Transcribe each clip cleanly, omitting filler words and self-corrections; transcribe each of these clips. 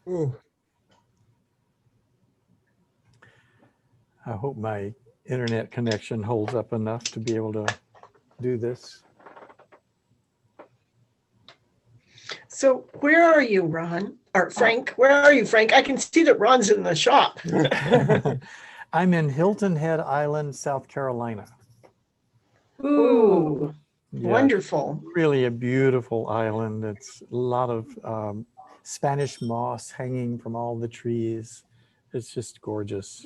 Ooh, I hope my internet connection holds up enough to be able to do this. So where are you, Ron? Or Frank? Where are you, Frank? I can see that Ron's in the shop. I'm in Hilton Head Island, South Carolina. Ooh, Yeah, wonderful. really a beautiful island. It's a lot of Spanish moss hanging from all the trees. It's just gorgeous.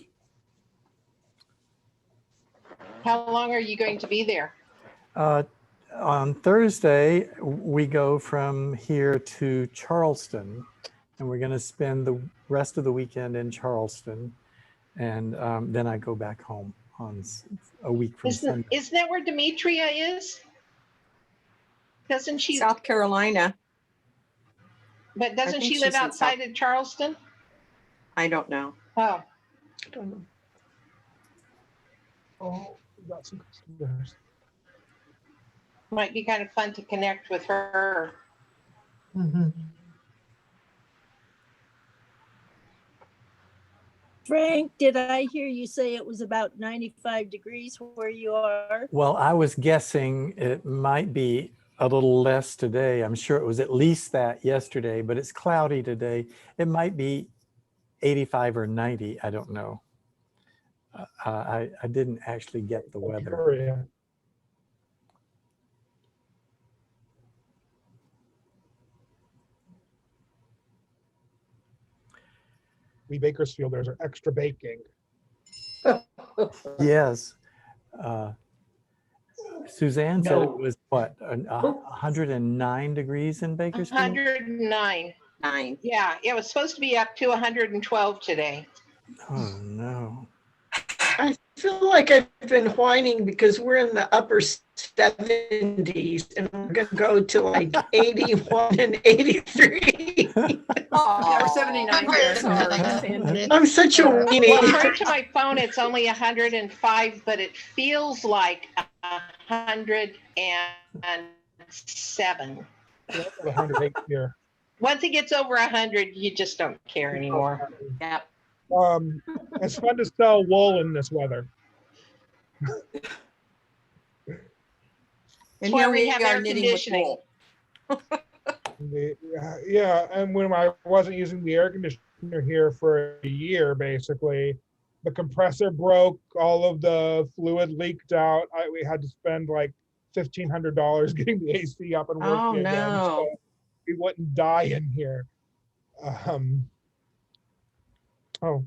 How long are you going to be there? On Thursday, we go from here to Charleston, and we're going to spend the rest of the weekend in Charleston. And then I go back home on a week from Sunday. Isn't that where Demetria is? Doesn't she? South Carolina. But doesn't think she she's live in outside of Charleston? I don't know. Oh, I don't know. oh, we got some customers. might be kind of fun to connect with her. Frank, did I hear you say it was about 95 degrees where you are? Well, I was guessing it might be a little less today. I'm sure it was at least that yesterday, but it's cloudy today. It might be 85 or 90. I don't know. I didn't actually get the weather. Victoria. We Bakersfielders are extra baking. Yes. Suzanne said it No. was what, 109 degrees in Bakersfield? 109. 9. Yeah, it was supposed to be up to 112 today. Oh, no. I feel like I've been whining because we're in the upper 70s and we're going to go to like 81 and 83. Yeah, we're 79 here. Sorry. I'm such a Well, weenie. according to my phone, it's only 105, but it feels like 107. Yeah, 108 here. Once it gets over 100, you just don't care anymore. Yep. It's fun to sell wool in this weather. And why here we we have are air knitting with conditioning. wool. Yeah, and when I wasn't using the air conditioner here for a year, basically, the compressor broke, all of the fluid leaked out. We had to spend like $1,500 getting the AC up and working Oh, again. no. So we wouldn't die in here. Oh,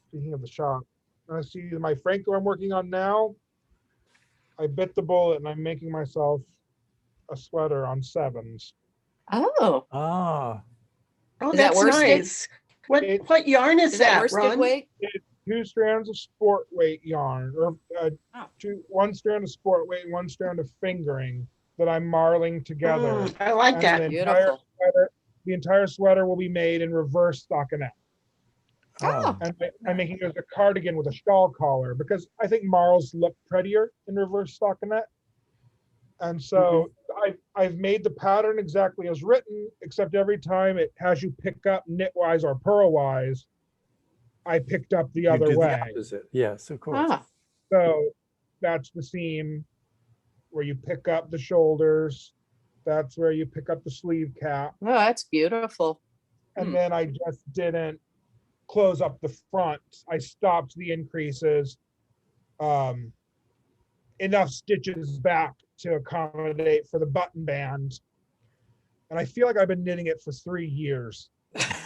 speaking of the shop, I see my Phrancko I'm working on now. I bit the bullet and I'm making myself a sweater on 7s. Oh, Ah, Oh, Is that that's worsted? nice. What It- what yarn is is that that, worsted Ron? weight? 2 strands of sport weight yarn, or one strand of sport weight, and 1 strand of fingering that I'm marling together. I like And that. the entire Beautiful. sweater, the entire sweater will be made in reverse stockinette. oh, And I'm making it as a cardigan with a shawl collar because I think marls look prettier in reverse stockinette. And so I've made the pattern exactly as written, except every time it has you pick up knitwise or purlwise, I picked up the you other do way. the opposite. Yes, of course. Ah, So that's the seam where you pick up the shoulders. That's where you pick up the sleeve cap. oh, that's beautiful. And then I just didn't close up the front. I stopped the increases, enough stitches back to accommodate for the button band. And I feel like I've been knitting it for 3 years.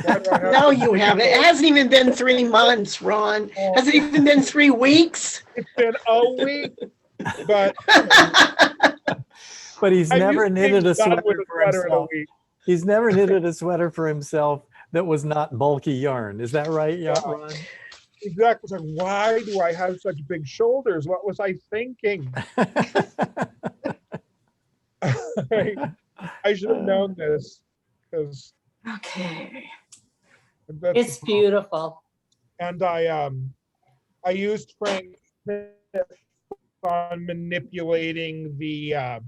Why do I have No, to- you haven't. It hasn't even been 3 months, Ron. Has it even been 3 weeks? It's been a week, but But he's I'm never used to being knitted a done sweater with a for sweater in a himself. week. He's never knitted a sweater for himself that was not bulky yarn. Is that right, Ron? Exactly. It's like, why do I have such big shoulders? What was I thinking? I should have known this because Okay. It's beautiful. And I used Frank on manipulating the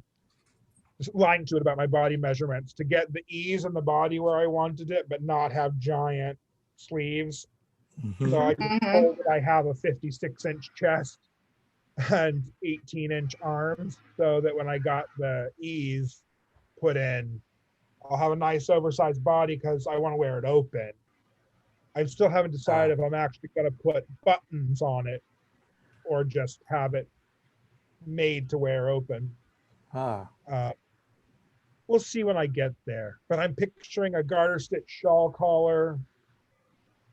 just lying to it about my body measurements to get the ease in the body where I wanted it, but not have giant sleeves. Mhm. So I just Mhm. told it I have a 56-inch chest and 18-inch arms, so that when I got the ease put in, I'll have a nice oversized body because I want to wear it open. I still haven't decided if I'm actually going to put buttons on it or just have it made to wear open. Ah, We'll see when I get there. But I'm picturing a garter stitch shawl collar.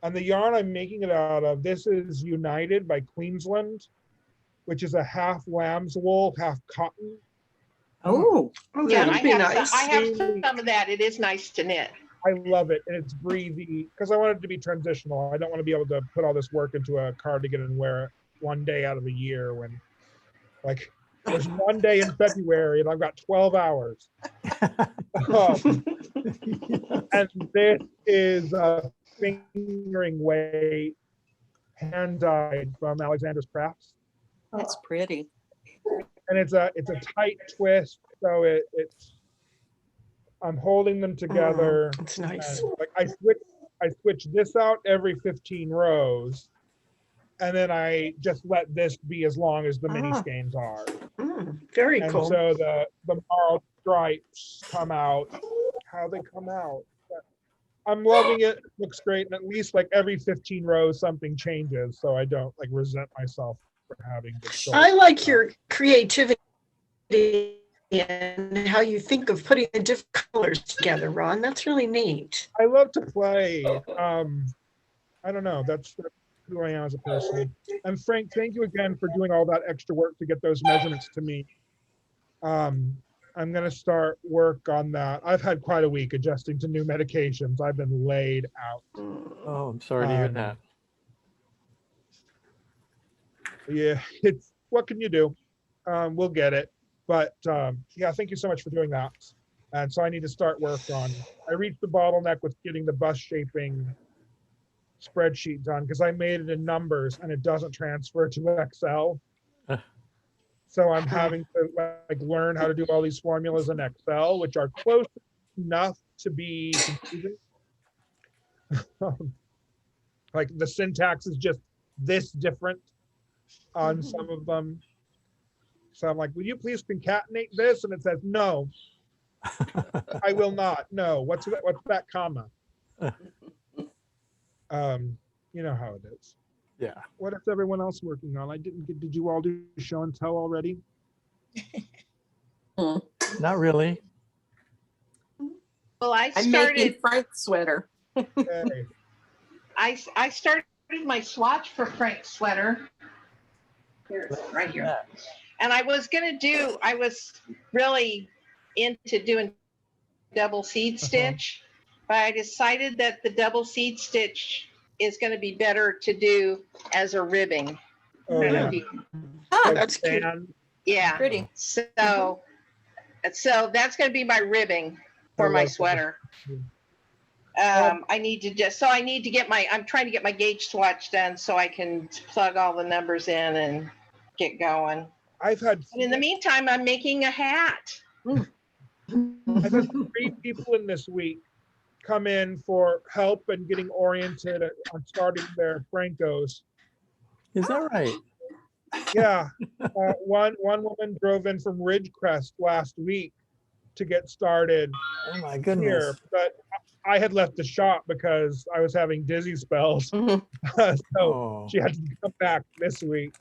And the yarn I'm making it out of, this is United by Queensland, which is a half lamb's wool, half cotton. Oh, Oh, Yeah, that'll I be have nice. some, I have some of that. It is nice to knit. I love it, and it's breathy because I want it to be transitional. I don't want to be able to put all this work into a cardigan and wear it one day out of the year when, like, there's one day in February and I've got 12 hours. And this is a fingering weight hand dyed from Alexander's Crafts, that's pretty. and it's a tight twist, so it's I'm holding them together. It's nice. And, like, I switch this out every 15 rows, and then I just let this be as long as the mini Ah. skeins are. Very And cool. so the marled stripes come out how they come out. But I'm loving it. It looks great, and at least like every 15 rows something changes, so I don't like resent myself for having to sew. I like your creativity and how you think of putting the different colors together, Ron. That's really neat. I love to play. I don't know. That's who I am as a person. And Frank, thank you again for doing all that extra work to get those measurements to me. I'm going to start work on that. I've had quite a week adjusting to new medications. I've been laid out. oh, I'm sorry to hear Um, that. Yeah, it's what can you do? We'll get it. But yeah, thank you so much for doing that. And so I need to start work on. I reached the bottleneck with getting the bust shaping spreadsheet done because I made it in numbers and it doesn't transfer to Excel. So I'm having to like learn how to do all these formulas in Excel, which are close enough to be confusing. Like the syntax is just this different on some of them. So I'm like, will you please concatenate this? And it says, no, I will not. No, what's that comma? You know how it is. Yeah. What is everyone else working on? Did you all do show and tell already? Not really. Well, I I'm making started, Frank's sweater. Okay. I started my swatch for Frank's sweater. Here, it's right here. And I was really into doing double seed stitch, but I decided that the double seed stitch is going to be better to do as a ribbing. Oh, yeah. Oh, Like that's cute. sand. Yeah. Pretty. So that's going to be my ribbing for my sweater. I need to get I'm trying to get my gauge swatch done so I can plug all the numbers in and get going. I've had And in the meantime, I'm making a hat. I've had 3 people in this week come in for help and getting oriented on starting their Phrancos. Is that right? Yeah, one woman drove in from Ridgecrest last week to get started Oh my here, goodness. but I had left the shop because I was having dizzy spells, so Oh, she had to come back this week.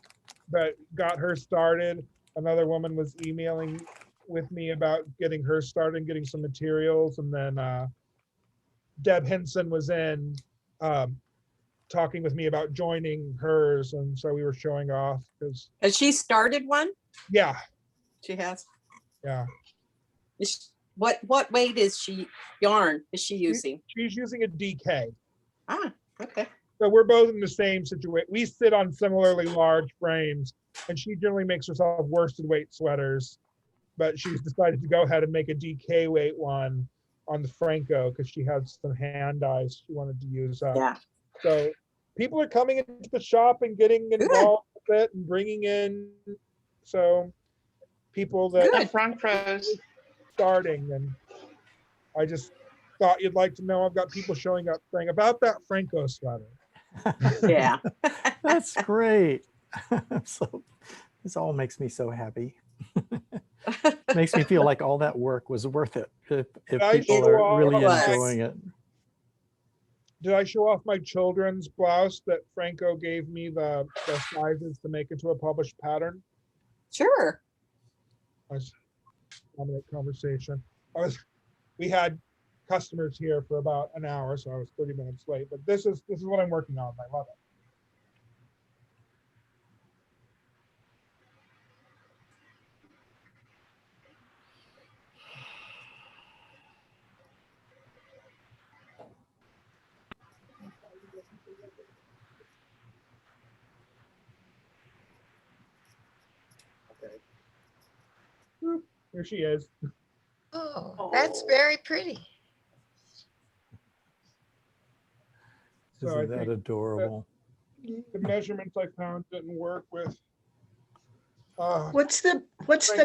But got her started. Another woman was emailing with me about getting her started and getting some materials, and then Deb Henson was in talking with me about joining hers, and so we were showing off because Has she started one? yeah, She has. yeah. What weight is she yarn is she using? She's using a DK. Ah, okay. So we're both in the same situation. We sit on similarly large frames, and she generally makes herself worsted weight sweaters, but she's decided to go ahead and make a DK weight one on the Phrancko because she had some hand dyes she wanted to use up. Yeah. So people are coming into the shop and getting involved with it and bringing in So people that Good. The Phrancko's. starting, and I just thought you'd like to know I've got people showing up saying about that Phrancko sweater. Yeah. That's great. So this all makes me so happy. Makes me feel like all that work was worth it if I people show are really off my- enjoying it. Did I show off my children's blouse that Phrancko gave me the sizes to make into a published pattern? Sure. I was dominant conversation. We had customers here for about an hour, so I was 30 minutes late. But this is what I'm working on. I love it. Whoop, here she is. Oh, that's very pretty. So I Isn't that think adorable? the measurements I found didn't work with. What's the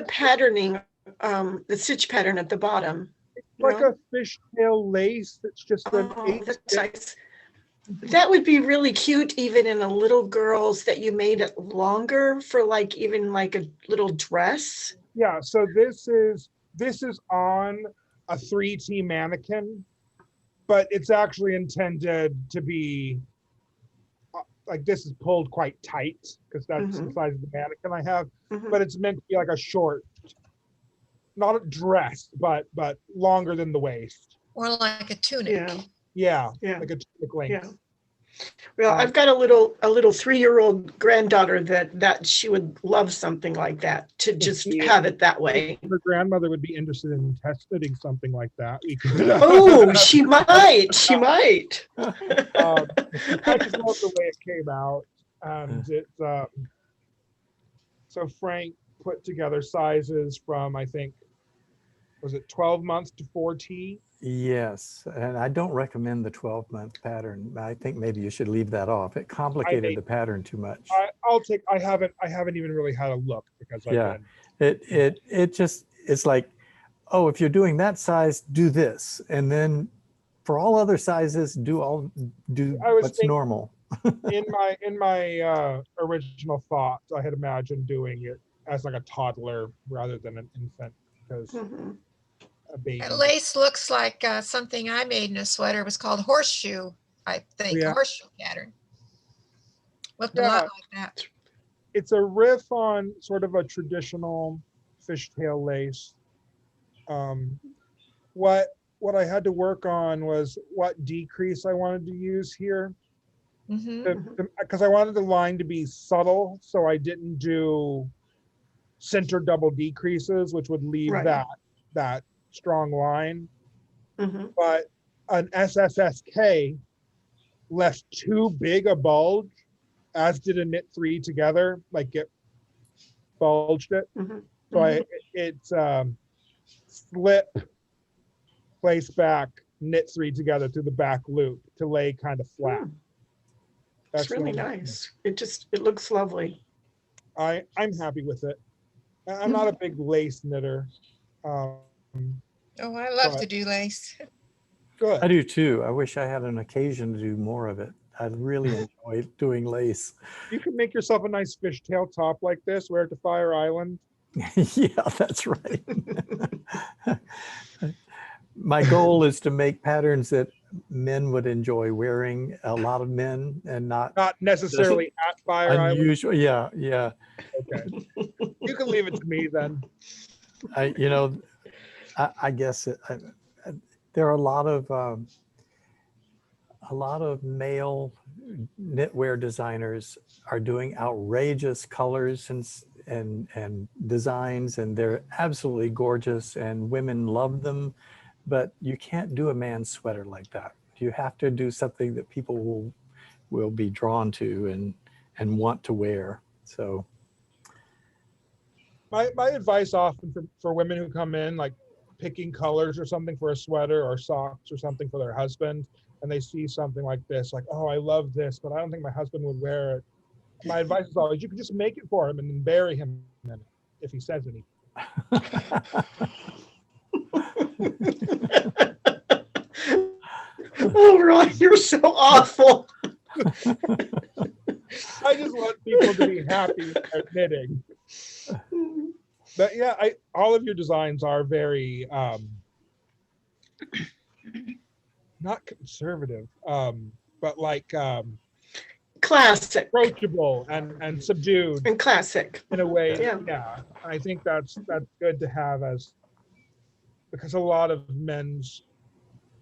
patterning, the stitch pattern at the bottom? Like No? a fishtail lace. It's just an Oh, 8 that's nice. That would be really cute, even in a little girl's, that you made it longer for like even like a little dress. Yeah, so this is on a 3T mannequin, but it's actually intended to be like this is pulled quite tight because that's the Mhm. size of the mannequin I have, Mhm. but it's meant to be like a short, not a dress, but longer than the waist. More like a tunic. Yeah, Yeah, yeah, like a tunic length. yeah. Well, Um, I've got a little 3-year-old granddaughter that she would love something like that, to just Yeah. have it that way. Her grandmother would be interested in test knitting something like that. We could. Oh, she might. She might. I just love the way it came out, and it's so Frank put together sizes from, I think, was it 12 months to 4T? Yes, and I don't recommend the 12-month pattern. I think maybe you should leave that off. It complicated the pattern too much. I haven't even really had a look because I've Yeah. been. It's like, oh, if you're doing that size, do this, and then for all other sizes, do I was what's thinking- normal. in my original thoughts, I had imagined doing it as like a toddler rather than an infant, because Mhm. a baby. That lace looks like something I made in a sweater. It was called horseshoe, I think, Yeah. horseshoe pattern. Looked a Yeah. lot like that. It's a riff on sort of a traditional fishtail lace. What I had to work on was what decrease I wanted to use here, Mhm. because I wanted the line to be subtle, so I didn't do center double decreases, which would leave Right. that strong line. Mhm. But an SSSK left too big a bulge, as did a knit 3 together, like it bulged it. Mhm. So it's slip, place back, knit 3 together through the back loop to lay kind of flat. Mm. That's It's really what nice. It looks lovely. I'm happy with it. I'm not a big lace knitter. Oh, I love But- to do lace. I Good. do too. I wish I had an occasion to do more of it. I really enjoy doing lace. You can make yourself a nice fishtail top like this, wear it to Fire Island. Yeah, that's right. My goal is to make patterns that men would enjoy wearing, a lot of men, and not Not necessarily at Fire Island. unusual. Yeah, yeah. Okay. You can leave it to me then. I guess there are a lot of male knitwear designers are doing outrageous colors and designs, and they're absolutely gorgeous, and women love them. But you can't do a man's sweater like that. You have to do something that people will be drawn to and want to wear. So My advice often for women who come in, like picking colors or something for a sweater or socks or something for their husband, and they see something like this, like, oh, I love this, but I don't think my husband would wear it. My advice is always, you can just make it for him and then bury him minute if he says anything. Oh, Ron, you're so awful. I just want people to be happy with their knitting. But yeah, all of your designs are very not conservative, but like Classic approachable and subdued and classic. in a way. Yeah. Yeah, I think that's good to have because a lot of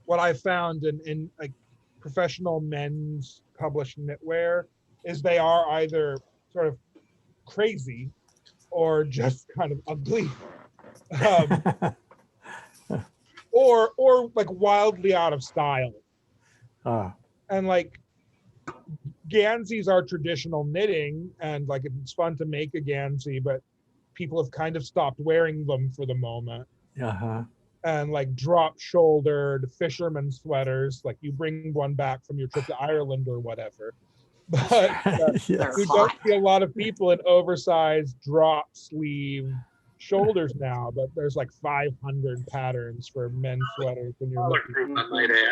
what I found in like professional men's published knitwear is they are either sort of crazy or just kind of ugly, or like wildly out of style. And like Ganseys are traditional knitting, and like it's fun to make a Gansey, but people have kind of stopped wearing them for the moment. And like drop-shouldered fisherman sweaters, like you bring one back from your trip to Ireland or whatever. But Yes. we don't see a lot of people in oversized drop sleeve shoulders now, but there's like 500 patterns for men's sweaters when you're Smaller looking. group, I might add.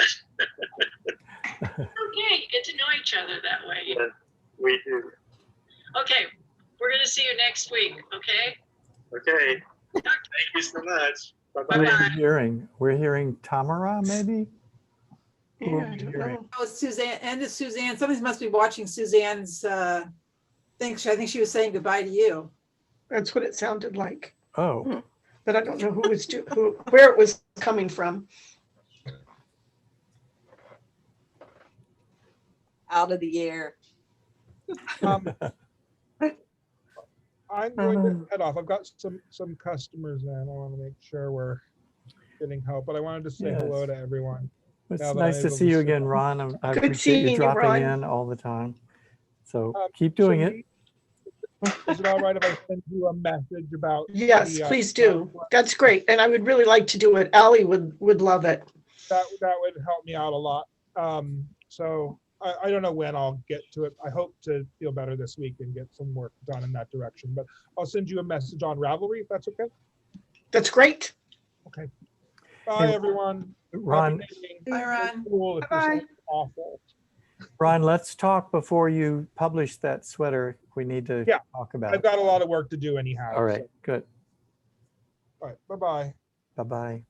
Okay, get to know each other that way. Yeah, we do. Okay, we're gonna see you next week, okay? Okay. Thank you so much. Bye-bye. We're hearing Tamara, maybe? Yeah, I don't know. Oh, Suzanne, and it's Suzanne. Somebody must be watching Suzanne's thing. I think she was saying goodbye to you. That's what it sounded like, Oh, but I don't know where it was coming from. Out of the air. I'm going to head off. I've got some customers in. I want to make sure we're getting help, but I wanted to say hello Yes. to everyone. it's Now that nice I'm to able see to you sit again, down. Ron. I Good appreciate seeing you you, dropping Ron. in all the time. So keep doing it. Is it all right if I send you a message about? Yes, the, please do. That's great. And I would really like to do it. Allie would love it. That would help me out a lot. So I don't know when I'll get to it. I hope to feel better this week and get some work done in that direction. But I'll send you a message on Ravelry if that's okay. That's great. Okay. Bye, everyone. Ron, Happy knitting. Bye, Ron. Cool if you're Bye-bye. so awful. Ron, let's talk before you publish that sweater. We need to Yeah, talk about I've it. got a lot of work to do anyhow. All right, so- good. All right. Bye-bye. Bye-bye.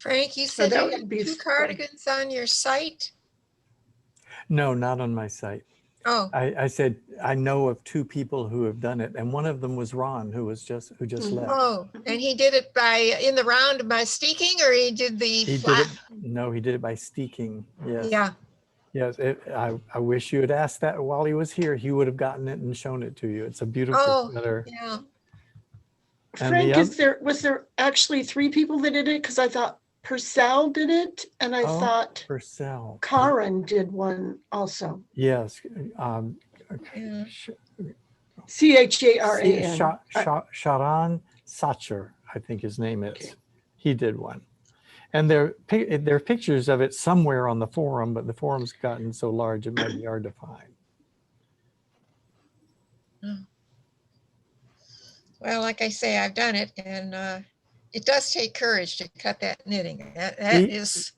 Frank, you said that you would had be two fun. cardigans on your site? No, not on my site. Oh, I said, I know of two people who have done it, and one of them was Ron, who just left. oh, and he did it in the round by steeking, or he did the He did flat? it. No, he did it by steeking. Yes. Yeah, Yes. I wish you had asked that while he was here. He would have gotten it and shown it to you. It's a beautiful Oh. sweater. yeah. And Frank, the was there actually 3 people that did it? Because I thought Purcell did it, and I Oh. thought Purcell. Karen did one also. Yes. Yeah. CHARAN. Sharan Sacher, I think his name is. He did one. And there are pictures of it somewhere on the forum, but the forum's gotten so large it might be hard to find. Well, like I say, I've done it, and it does take courage to cut that knitting. That He- is,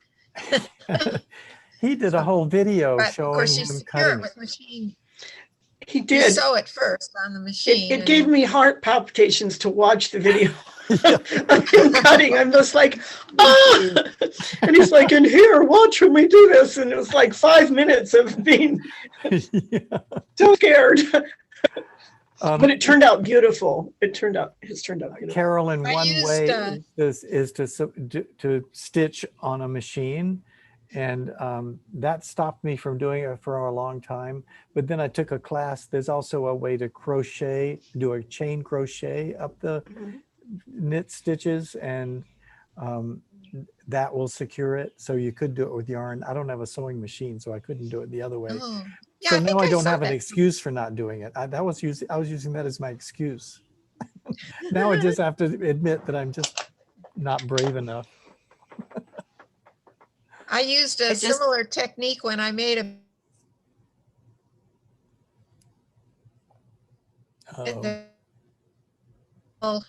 He did a whole video but of showing course you him secure it cutting it. with machine. He You did. sew it first on the machine. It gave and- me heart palpitations to watch the video of him cutting. I'm just like, ah! And he's like, and here, watch when we do this. And it was like 5 minutes of being Yeah. so scared. But it Um, turned out beautiful. It's turned out beautiful. Carolyn, I one used, way is to stitch on a machine. And that stopped me from doing it for a long time. But then I took a class. There's also a way to crochet, do a chain crochet up the knit stitches, and that will secure it. So you could do it with yarn. I don't have a sewing machine, so I couldn't do it the other way. Oh. Yeah, So I now think I don't saw have an that. excuse for not doing it. I was using that as my excuse. Now I just have to admit that I'm just not brave enough. I used a I just- similar technique when I made a Oh,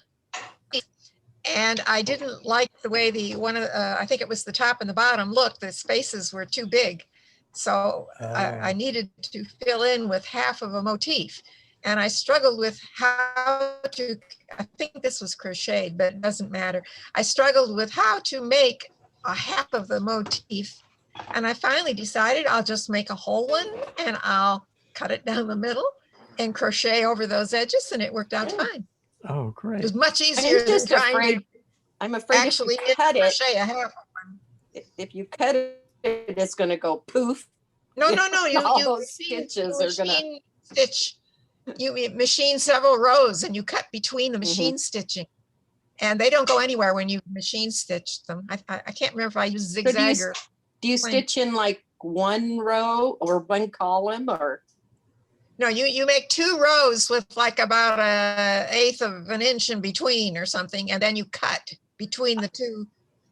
and I didn't like the way I think it was the top and the bottom looked. The spaces were too big. So I needed to fill in with half of a motif. And I struggled with how to, I think this was crocheted, but it doesn't matter. I struggled with how to make a half of the motif. And I finally decided I'll just make a whole one and I'll cut it down the middle and crochet over those edges, and it worked out fine. oh, It great. was much easier I'm than just trying afraid, to I'm afraid if actually you cut it, crochet a half. if you cut it, it's gonna go poof. No, You no, no, know, all those machine- stitches you are gonna- machine stitch. You machine several rows and you cut between the machine stitching. And they don't go anywhere when you machine stitch them. I can't remember if I use So do you, zigzag or, do you plain. stitch in like one row or one column or? no, you make 2 rows with like about 1/8 of an inch in between or something. And then you cut between the 2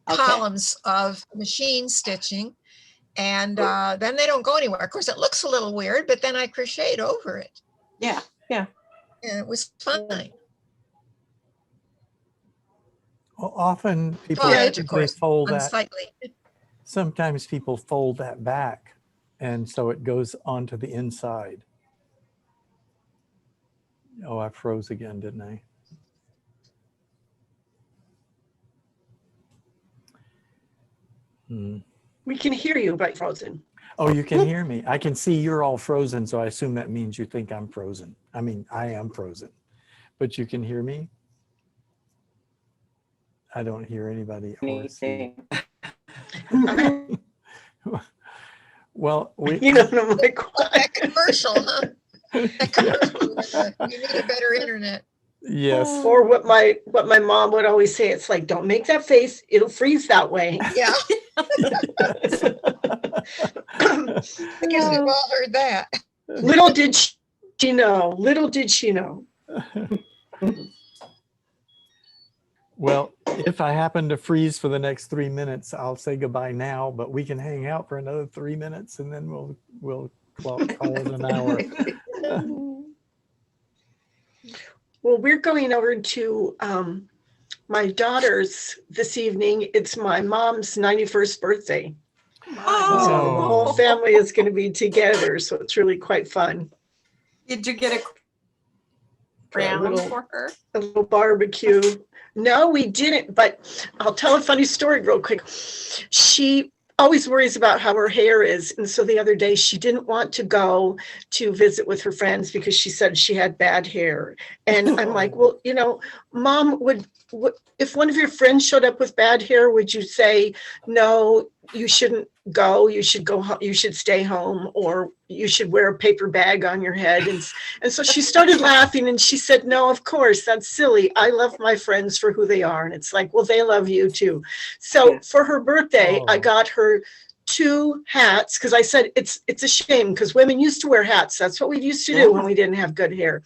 Okay. columns of machine stitching. And then they don't go anywhere. Of course, it looks a little weird, but then I crocheted over it. Yeah, yeah. And it was fine. Well, often people Fudge, of they course, fold that. unsightly. Sometimes people fold that back, and so it goes onto the inside. Oh, I froze again, didn't I? Hmm. We can hear you, but frozen. Oh, you can hear me. I can see you're all frozen, so I assume that means you think I'm frozen. I mean, I am frozen, but you can hear me? I don't hear anybody or see. Anything. Well, You don't know my That commercial, huh? That commercial, you need a better internet. yes. Or what my mom would always say, it's like, don't make that face, it'll freeze that way. Yeah, I guess we've all heard that. Little did she know, little did she know. Well, if I happen to freeze for the next 3 minutes, I'll say goodbye now, but we can hang out for another 3 minutes and then we'll call it an hour. Well, we're going over to my daughter's this evening. It's my mom's 91st birthday. So the whole Oh, family is going to be together. So it's really quite fun. did you get a For a crown little- for her? A little barbecue. No, we didn't, but I'll tell a funny story real quick. She always worries about how her hair is. And so the other day she didn't want to go to visit with her friends because she said she had bad hair. And I'm like, well, you know, Mom, would if one of your friends showed up with bad hair, would you say, no, you shouldn't go, you should go home, you should stay home, or you should wear a paper bag on your head? And so she started laughing and she said, no, of course, that's silly. I love my friends for who they are. And it's like, well, they love you too. So for her birthday, I got her 2 hats because I said it's a shame because women used to wear hats. That's what we used to do when we didn't have good hair.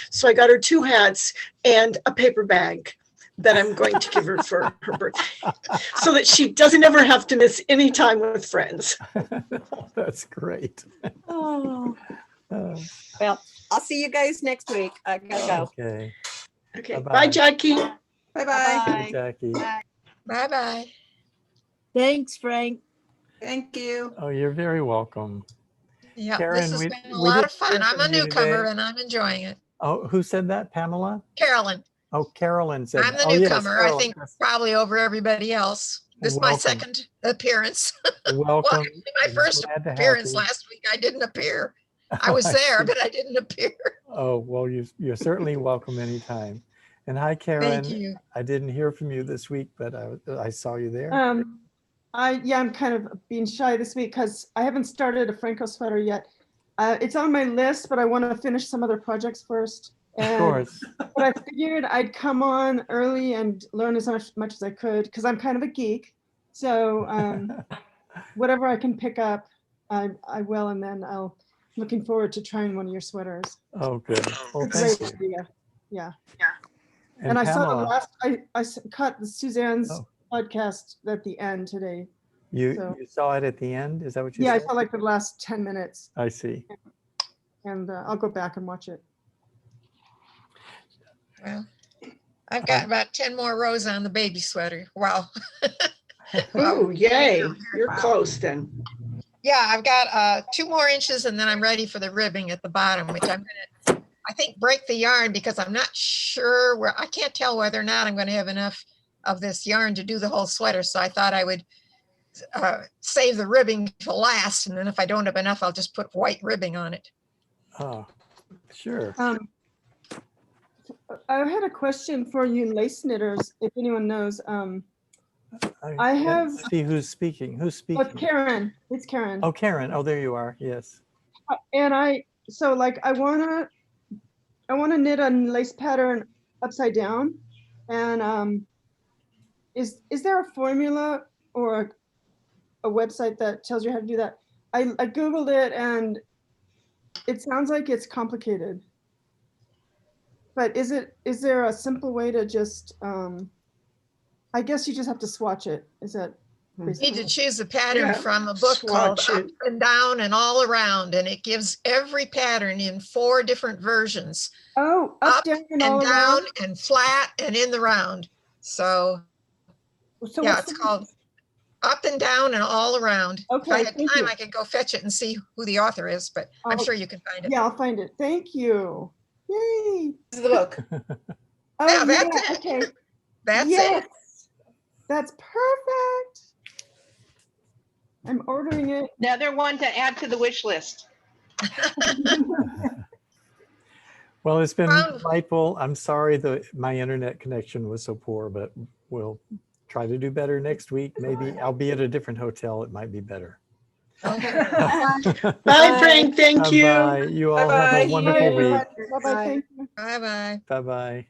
So I got her 2 hats and a paper bag that I'm going to give her for her birthday so that she doesn't ever have to miss any time with friends. That's great. Oh, Uh, well, I'll see you guys next week. I gotta go. okay. Okay, Bye-bye. bye, Jackie. Bye-bye. Bye, Jackie. Bye-bye. Thanks, Frank. Thank you. Oh, you're very welcome. Yeah, Karen, this has we- been a we lot didn't of fun. hear I'm a from you newcomer today. and I'm enjoying it. Oh, who said that? Pamela? Carolyn, Oh, Carolyn said. I'm the oh, yes, newcomer. I Carolyn. think Yes. probably over everybody else. This is my Welcome. second appearance. Well, Welcome. actually, my We're first glad to have appearance you. last week, I didn't appear. I Oh, was there, see. but I didn't appear. Oh, well, you're certainly welcome anytime. And hi, Karen. Thank you. I didn't hear from you this week, but I saw you there. I'm kind of being shy this week because I haven't started a Phrancko sweater yet. It's on my list, but I want to finish some other projects first. Of And course. but I figured I'd come on early and learn as much as I could because I'm kind of a geek. So whatever I can pick up, I will, and then looking forward to trying one of your sweaters. Oh, good. Well, Great thank you. idea. Yeah. And I saw the Pamela, last, I caught the Suzanne's Oh. podcast at the end today. So- You saw it at the end? Is that what you Yeah, I said? saw like the last 10 minutes, I see. and I'll go back and watch it. Well, I've got about 10 more rows on the baby sweater. Wow. Ooh, yay. You're Wow. close then. Yeah, I've got 2 more inches and then I'm ready for the ribbing at the bottom, which I'm gonna, I think, break the yarn because I'm not sure where, I can't tell whether or not I'm gonna have enough of this yarn to do the whole sweater. So I thought I would save the ribbing to last. And then if I don't have enough, I'll just put white ribbing on it. Oh, sure. I had a question for you lace knitters, if anyone knows. I can't have- see who's speaking. Who's Oh, it's speaking? Karen. It's Karen. Oh, Karen. Oh, there you are. Yes. And so like I wanna knit a lace pattern upside down, and is there a formula or a website that tells you how to do that? I googled it and it sounds like it's complicated. But is there a simple way to just I guess you just have to swatch it. Is that You need to basically? choose a pattern Yeah, from a book called swatch Up it. and Down and All Around, and it gives every pattern in 4 different versions. Oh, up, down, and all down around. and flat and in the round. So So yeah, what's it's the- called Up and Down and All Around. If I Okay, had thank time, you. I could go fetch it and see who the author is, but I'm I'll- sure you can find it. Yeah, I'll find it. Thank you. Yay. This is the book. Oh, Yeah, that's it. okay. That's Yes. it. That's perfect. I'm ordering it. Another one to add to the wish list. Well, it's been Round- delightful. I'm sorry my internet connection was so poor, but we'll try to do better next week. Maybe I'll be at a different hotel. It might be better. Bye, Frank. Thank you. Bye. You all have Bye-bye. a wonderful week. Bye-bye. Thank you. Bye-bye. Bye-bye.